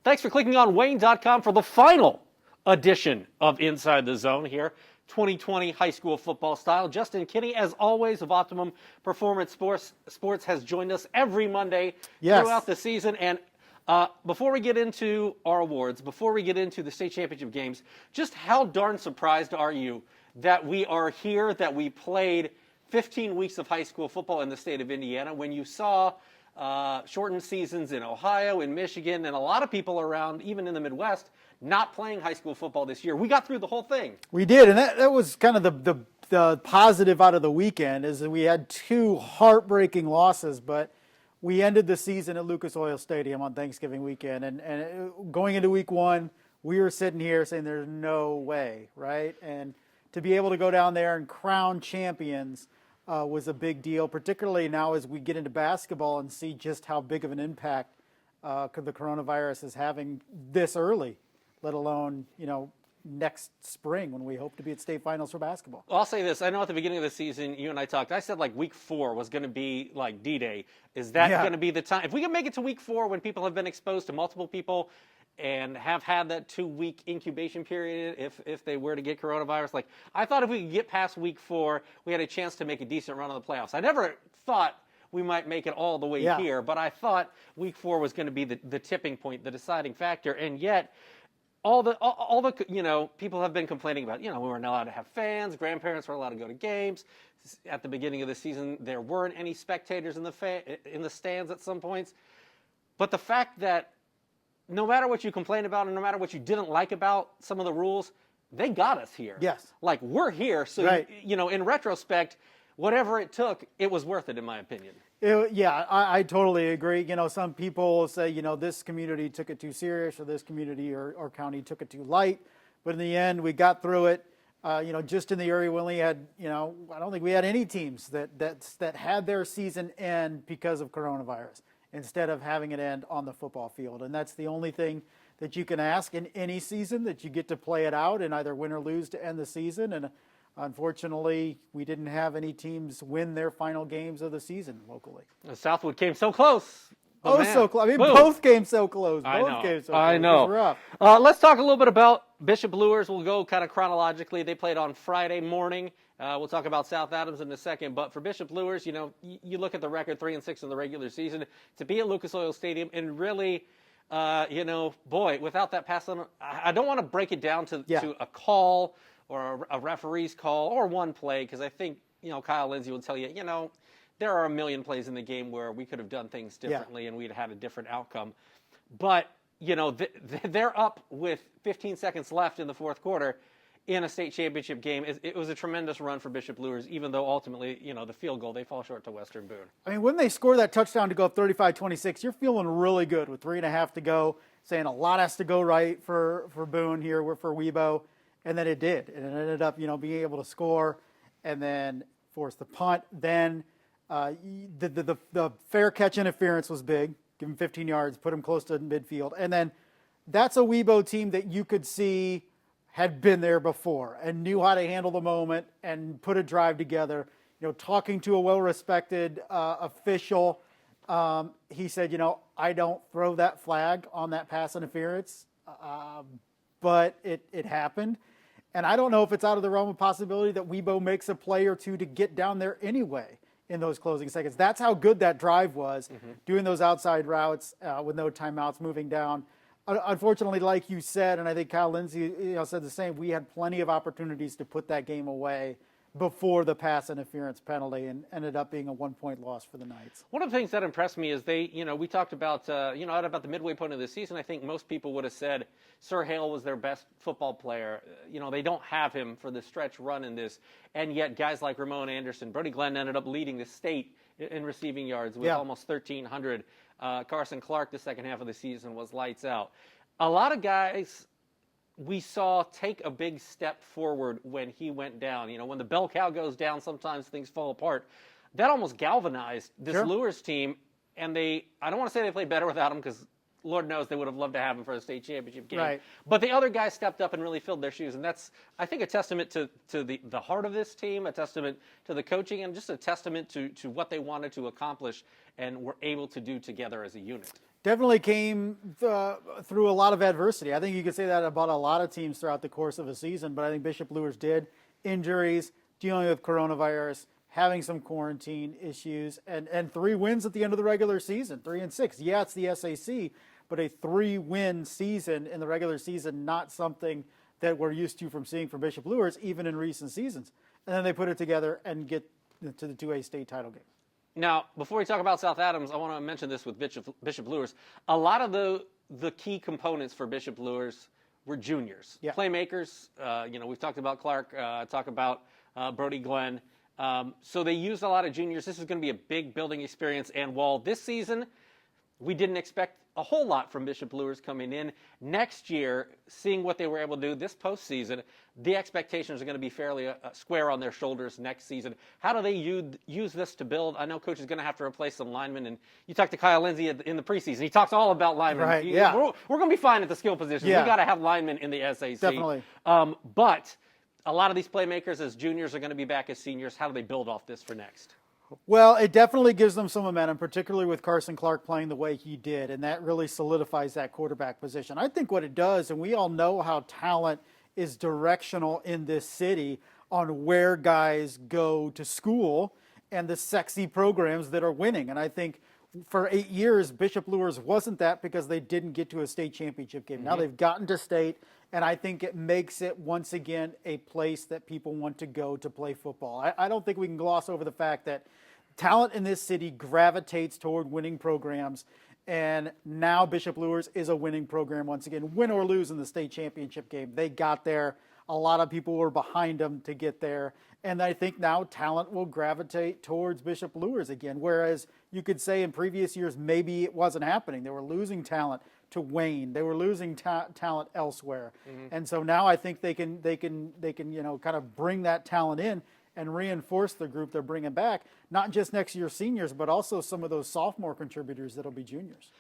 Thanks for clicking on Wayne.com for the final edition of Inside the Zone here, 2020 high school football style. Justin Kinney, as always, of Optimum Performance Sports has joined us every Monday throughout the season. And before we get into our awards, before we get into the state championship games, just how darn surprised are you that we are here, that we played 15 weeks of high school football in the state of Indiana, when you saw shortened seasons in Ohio, in Michigan, and a lot of people around, even in the Midwest, not playing high school football this year? We got through the whole thing. We did, and that was kind of the positive out of the weekend, is that we had two heartbreaking losses, but we ended the season at Lucas Oil Stadium on Thanksgiving weekend, and going into week one, we were sitting here saying there's no way, right? And to be able to go down there and crown champions was a big deal, particularly now as we get into basketball and see just how big of an impact the coronavirus is having this early, let alone, next spring when we hope to be at state finals for basketball. Well, I'll say this. I know at the beginning of the season, you and I talked. I said week 4 was going to be like D-Day. Is that going to be the time? If we can make it to week 4 when people have been exposed to multiple people and have had that 2-week incubation period, if they were to get coronavirus, I thought if we could get past week 4, we had a chance to make a decent run of the playoffs. I never thought we might make it all the way here, but I thought week 4 was going to be the tipping point, the deciding factor, and yet all the people have been complaining about, we weren't allowed to have fans, grandparents weren't allowed to go to games. At the beginning of the season, there weren't any spectators in the stands at some points. But the fact that no matter what you complain about and no matter what you didn't like about some of the rules, they got us here. Yes. We're here. So, right. In retrospect, whatever it took, it was worth it, in my opinion. I totally agree. Some people say, this community took it too serious, or this community or county took it too light. But in the end, we got through it. Just in the area, we only had, I don't think we had any teams that had their season end because of coronavirus, instead of having it end on the football field. And that's the only thing that you can ask in any season, that you get to play it out and either win or lose to end the season. And unfortunately, we didn't have any teams win their final games of the season locally. Southwood came so close. So close. I mean, both games so close. I know. I know. It was rough. Let's talk a little bit about Bishop Luers. We'll go kind of chronologically. They played on Friday morning. We'll talk about South Adams in a second. But for Bishop Luers, you look at the record, 3-6 in the regular season. To be at Lucas Oil Stadium and really, without that pass on, I don't want to break it down to a call or a referee's call or one play, because I think, Kyle Lindsay will tell you, there are a million plays in the game where we could have done things differently and we'd had a different outcome. But, they're up with 15 seconds left in the fourth quarter in a state championship game. It was a tremendous run for Bishop Luers, even though ultimately, the field goal, they fall short to Western Boone. I mean, when they score that touchdown to go up 35-26, you're feeling really good with 3.5 to go, saying a lot has to go right for Boone here, for Webo. And then it did. And it ended up, being able to score and then force the punt. Then the fair catch interference was big. Give him 15 yards, put him close to midfield. And then that's a Webo team that you could see had been there before and knew how to handle the moment and put a drive together. Talking to a well-respected official, he said, I don't throw that flag on that pass interference, but it happened. And I don't know if it's out of the realm of possibility that Webo makes a play or two to get down there anyway in those closing seconds. That's how good that drive was, doing those outside routes with no timeouts, moving down. Unfortunately, like you said, and I think Kyle Lindsay said the same, we had plenty of opportunities to put that game away before the pass interference penalty, and ended up being a 1-point loss for the Knights. One of the things that impressed me is we talked about, about the midway point of the season. I think most people would have said Sir Hale was their best football player. They don't have him for the stretch run in this. And yet guys like Ramon Anderson, Brody Glenn ended up leading the state in receiving yards with almost 1,300. Carson Clark, the second half of the season, was lights out. A lot of guys we saw take a big step forward when he went down. When the bell cow goes down, sometimes things fall apart. That almost galvanized this Luers team, and I don't want to say they played better without him, because Lord knows they would have loved to have him for the state championship game. Right. But the other guys stepped up and really filled their shoes, and that's, I think, a testament to the heart of this team, a testament to the coaching, and just a testament to what they wanted to accomplish and were able to do together as a unit. Definitely came through a lot of adversity. I think you could say that about a lot of teams throughout the course of a season, but I think Bishop Luers did. Injuries, dealing with coronavirus, having some quarantine issues, and 3 wins at the end of the regular season, 3-6. Yeah, it's the SAC, but a 3-win season in the regular season, not something that we're used to from seeing from Bishop Luers, even in recent seasons. And then they put it together and get to the 2A state title game. Now, before we talk about South Adams, I want to mention this with Bishop Luers. A lot of the key components for Bishop Luers were juniors, Yeah. playmakers. We've talked about Clark, talk about Brody Glenn. So they used a lot of juniors. This is going to be a big building experience. And while this season we didn't expect a whole lot from Bishop Luers coming in, next year, seeing what they were able to do this postseason, the expectations are going to be fairly square on their shoulders next season. How do they use this to build? I know Coach is going to have to replace some linemen, and you talked to Kyle Lindsey in the preseason. He talks all about linemen. Right, yeah. We're going to be fine at the skill position. Yeah. We got to have linemen in the SAC. Definitely. But a lot of these playmakers as juniors are going to be back as seniors. How do they build off this for next? Well, it definitely gives them some momentum, particularly with Carson Clark playing the way he did, and that really solidifies that quarterback position. I think what it does, and we all know how talent is directional in this city on where guys go to school and the sexy programs that are winning. And I think for 8 years, Bishop Luers wasn't that because they didn't get to a state championship game. Now they've gotten to state, and I think it makes it, once again, a place that people want to go to play football. I don't think we can gloss over the fact that talent in this city gravitates toward winning programs, and now Bishop Luers is a winning program once again. Win or lose in the state championship game, they got there. A lot of people were behind them to get there, and I think now talent will gravitate towards Bishop Luers again, whereas you could say in previous years maybe it wasn't happening. They were losing talent to Wayne. They were losing talent elsewhere, and so now I think they can kind of bring that talent in and reinforce the group they're bringing back, not just next year's seniors, but also some of those sophomore contributors that'll be juniors.